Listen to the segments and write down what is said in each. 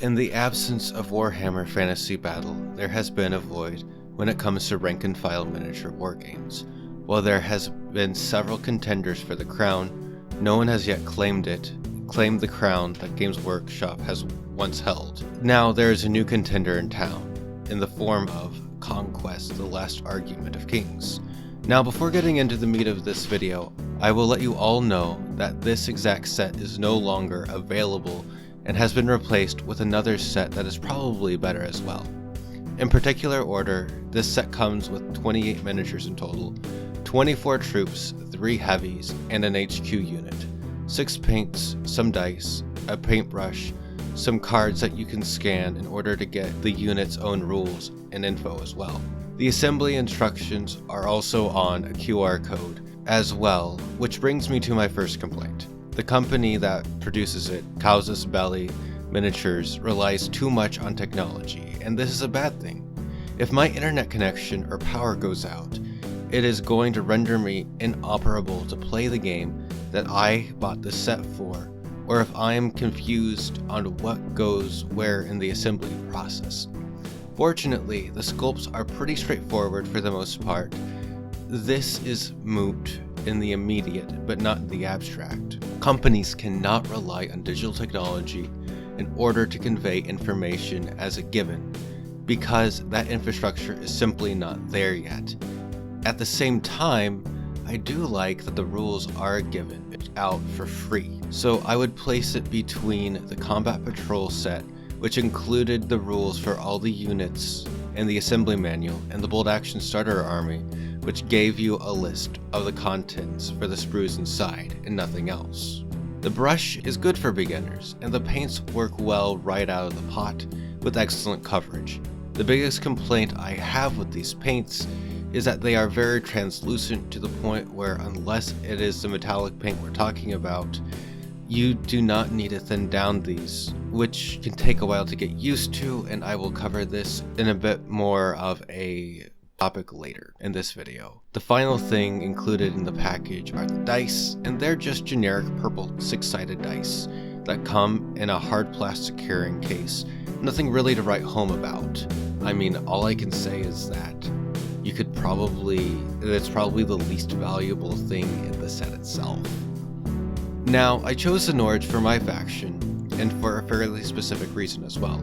In the absence of Warhammer Fantasy Battle, there has been a void when it comes to rank and file miniature wargames. While there has been several contenders for the crown, no one has yet claimed the crown that Games Workshop has once held. Now there is a new contender in town, in the form of Conquest, the last argument of kings. Now before getting into the meat of this video, I will let you all know that this exact set is no longer available and has been replaced with another set that is probably better as well. In particular order, this set comes with 28 miniatures in total, 24 troops, 3 heavies, and an HQ unit, 6 paints, some dice, a paintbrush, some cards that you can scan in order to get the unit's own rules and info as well. The assembly instructions are also on a QR code as well, which brings me to my first complaint. The company that produces it, Casus Belli Miniatures, relies too much on technology, and this is a bad thing. If my internet connection or power goes out, it is going to render me inoperable to play the game that I bought the set for, or if I am confused on what goes where in the assembly process. Fortunately, the sculpts are pretty straightforward for the most part. This is moot in the immediate, but not in the abstract. Companies cannot rely on digital technology in order to convey information as a given, because that infrastructure is simply not there yet. At the same time, I do like that the rules are given out for free, so I would place it between the Combat Patrol set, which included the rules for all the units and the assembly manual, and the Bold Action Starter Army, which gave you a list of the contents for the sprues inside and nothing else. The brush is good for beginners, and the paints work well right out of the pot with excellent coverage. The biggest complaint I have with these paints is that they are very translucent to the point where, unless it is the metallic paint we're talking about, you do not need to thin down these, which can take a while to get used to, and I will cover this in a bit more of a topic later in this video. The final thing included in the package are the dice, and they're just generic purple 6-sided dice that come in a hard plastic carrying case. Nothing really to write home about. I mean, all I can say is that it's probably the least valuable thing in the set itself. Now, I chose the Norge for my faction, and for a fairly specific reason as well,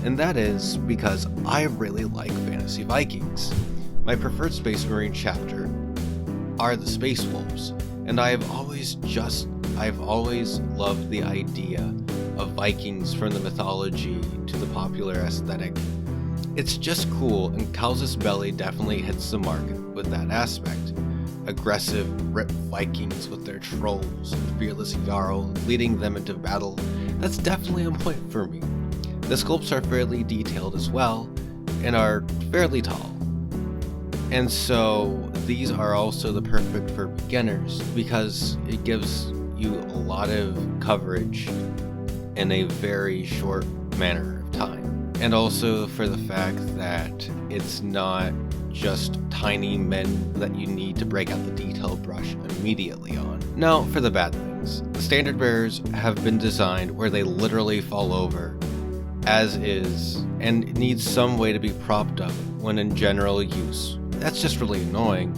and that is because I really like Fantasy Vikings. My preferred Space Marine chapter are the Space Wolves, and I've always loved the idea of Vikings, from the mythology to the popular aesthetic. It's just cool, and Casus Belli definitely hits the mark with that aspect. Aggressive, ripped Vikings with their trolls and fearless Jarl leading them into battle, that's definitely on point for me. The sculpts are fairly detailed as well, and are fairly tall. And so these are also the perfect for beginners, because it gives you a lot of coverage in a very short manner of time. And also for the fact that it's not just tiny men that you need to break out the detail brush immediately on. Now for the bad things. The standard bearers have been designed where they literally fall over as is and need some way to be propped up when in general use. That's just really annoying.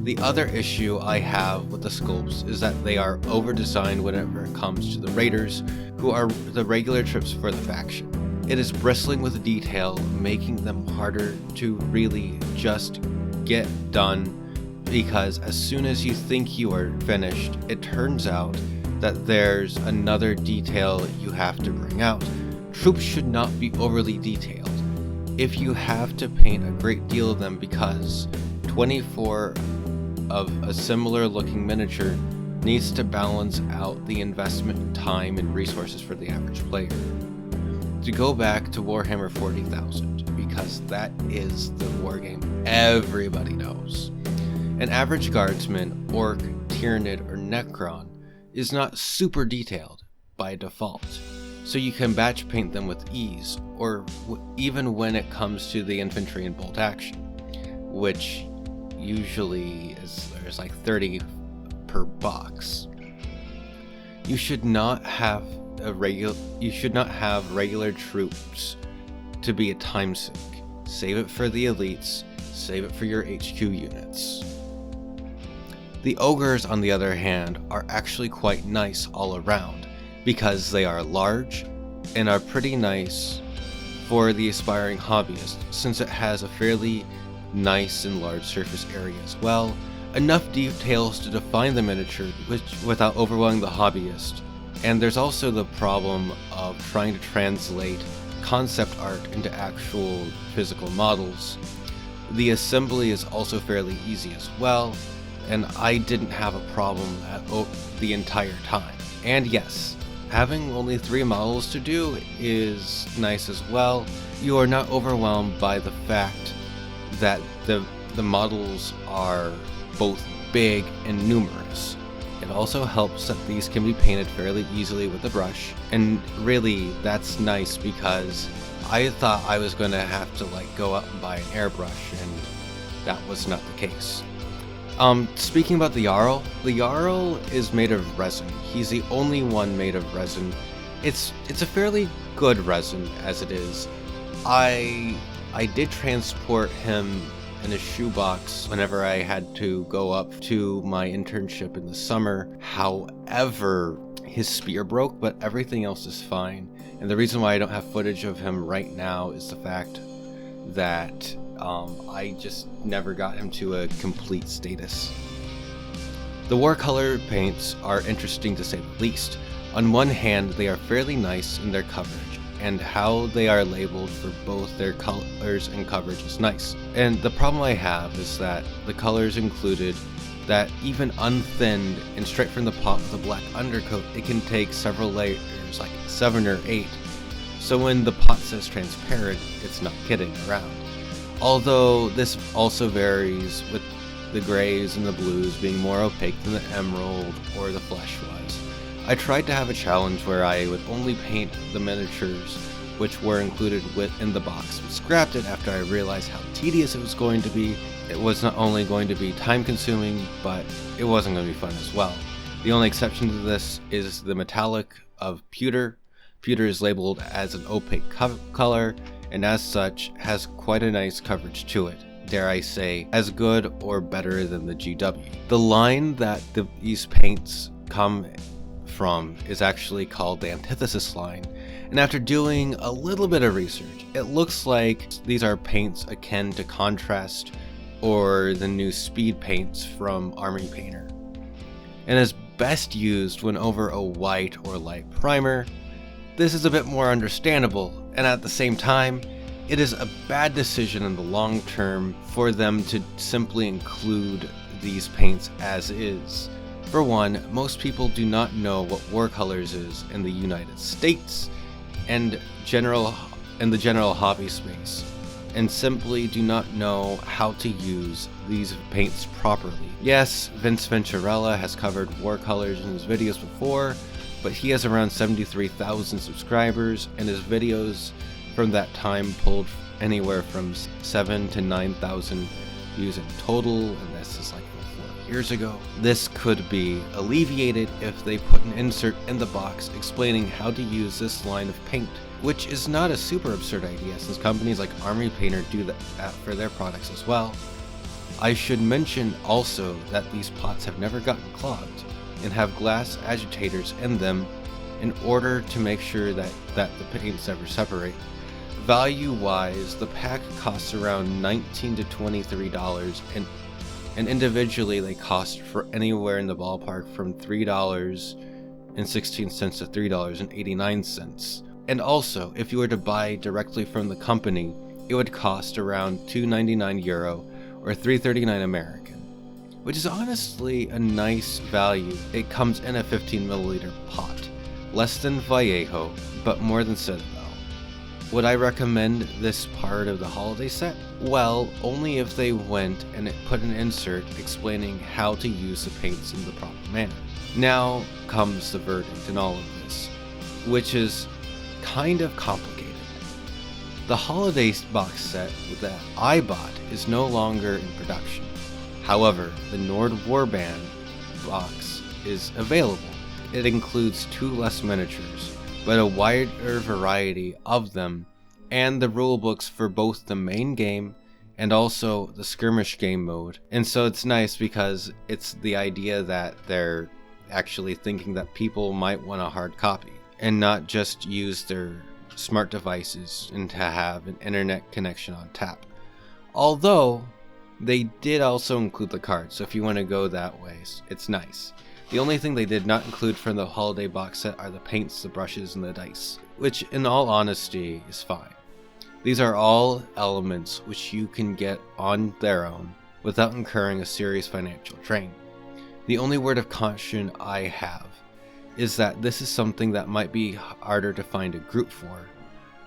The other issue I have with the sculpts is that they are over-designed whenever it comes to the raiders, who are the regular troops for the faction. It is bristling with detail, making them harder to really just get done, because as soon as you think you are finished, it turns out that there's another detail you have to bring out. Troops should not be overly detailed. If you have to paint a great deal of them, because 24 of a similar looking miniature needs to balance out the investment in time and resources for the average player. To go back to Warhammer 40,000, because that is the wargame everybody knows. An average guardsman, orc, tyrannid, or necron is not super detailed by default, so you can batch paint them with ease, or even when it comes to the infantry and bolt action, which usually there's like 30 per box. You should not have have regular troops to be a time sink. Save it for the elites, save it for your HQ units. The ogres, on the other hand, are actually quite nice all around, because they are large and are pretty nice for the aspiring hobbyist, since it has a fairly nice and large surface area as well, enough details to define the miniature without overwhelming the hobbyist. And there's also the problem of trying to translate concept art into actual physical models. The assembly is also fairly easy as well, and I didn't have a problem the entire time. And yes, having only 3 models to do is nice as well. You are not overwhelmed by the fact that the models are both big and numerous. It also helps that these can be painted fairly easily with a brush, and really that's nice because I thought I was going to have to go out and buy an airbrush, and that was not the case. Speaking about the Jarl is made of resin. He's the only one made of resin. It's a fairly good resin as it is. I did transport him in a shoebox whenever I had to go up to my internship in the summer. However, his spear broke, but everything else is fine. And the reason why I don't have footage of him right now is the fact that I just never got him to a complete status. The warcolor paints are interesting to say the least. On one hand, they are fairly nice in their coverage, and how they are labeled for both their colors and coverage is nice. And the problem I have is that the colors included that even unthinned and straight from the pot with a black undercoat, it can take several layers, like 7 or 8. So when the pot says transparent, it's not kidding around. Although this also varies, with the grays and the blues being more opaque than the emerald or the flesh was. I tried to have a challenge where I would only paint the miniatures which were included within the box, but scrapped it after I realized how tedious it was going to be. It was not only going to be time consuming, but it wasn't going to be fun as well. The only exception to this is the metallic of pewter. Pewter is labeled as an opaque color, and as such has quite a nice coverage to it. Dare I say, as good or better than the GW. The line that these paints come from is actually called the antithesis line, and after doing a little bit of research, it looks like these are paints akin to Contrast or the new speed paints from Army Painter, and is best used when over a white or light primer. This is a bit more understandable, and at the same time, it is a bad decision in the long term for them to simply include these paints as is. For one, most people do not know what warcolors is in the United States and the general hobby space, and simply do not know how to use these paints properly. Yes, Vince Venturella has covered warcolors in his videos before, but he has around 73,000 subscribers, and his videos from that time pulled anywhere from 7,000 to 9,000 views in total, and this is 4 years ago. This could be alleviated if they put an insert in the box explaining how to use this line of paint, which is not a super absurd idea since companies like Army Painter do that for their products as well. I should mention also that these pots have never gotten clogged and have glass agitators in them in order to make sure that the paints never separate. Value-wise, the pack costs around $19 to $23, and individually they cost for anywhere in the ballpark from $3.16 to $3.89. And also, if you were to buy directly from the company, it would cost around €2.99 or $3.39 American, which is honestly a nice value. It comes in a 15 milliliter pot, less than Vallejo, but more than Citadel. Would I recommend this part of the holiday set? Well, only if they went and put an insert explaining how to use the paints in the proper manner. Now comes the verdict in all of this, which is kind of complicated. The holiday box set that I bought is no longer in production. However, the Nord Warband box is available. It includes 2 less miniatures, but a wider variety of them, and the rulebooks for both the main game and also the skirmish game mode. And so it's nice because it's the idea that they're actually thinking that people might want a hard copy and not just use their smart devices and to have an internet connection on tap. Although they did also include the cards, so if you want to go that way, it's nice. The only thing they did not include from the holiday box set are the paints, the brushes, and the dice, which in all honesty is fine. These are all elements which you can get on their own without incurring a serious financial drain. The only word of caution I have is that this is something that might be harder to find a group for.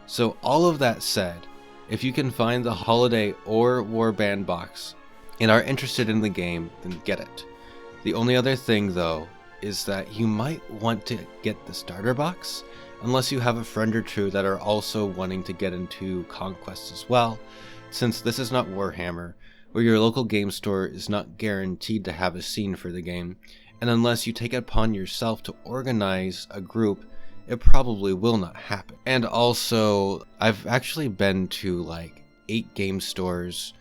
So all of that said, if you can find the holiday or warband box and are interested in the game, then get it. The only other thing though is that you might want to get the starter box unless you have a friend or two that are also wanting to get into Conquest as well, since this is not Warhammer, where your local game store is not guaranteed to have a scene for the game, and unless you take it upon yourself to organize a group, it probably will not happen. And also, I've actually been to like 8 game stores,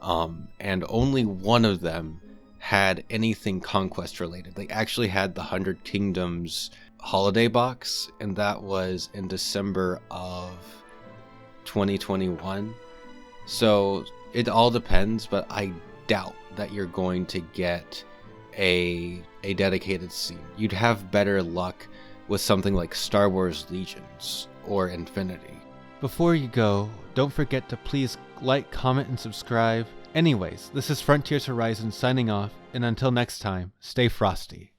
and only one of them had anything Conquest related. They actually had the 100 Kingdoms holiday box, and that was in December of 2021. So it all depends, but I doubt that you're going to get a dedicated scene. You'd have better luck with something like Star Wars Legions or Infinity. Before you go, don't forget to please like, comment, and subscribe. Anyways, this is Frontiers Horizon signing off, and until next time, stay frosty.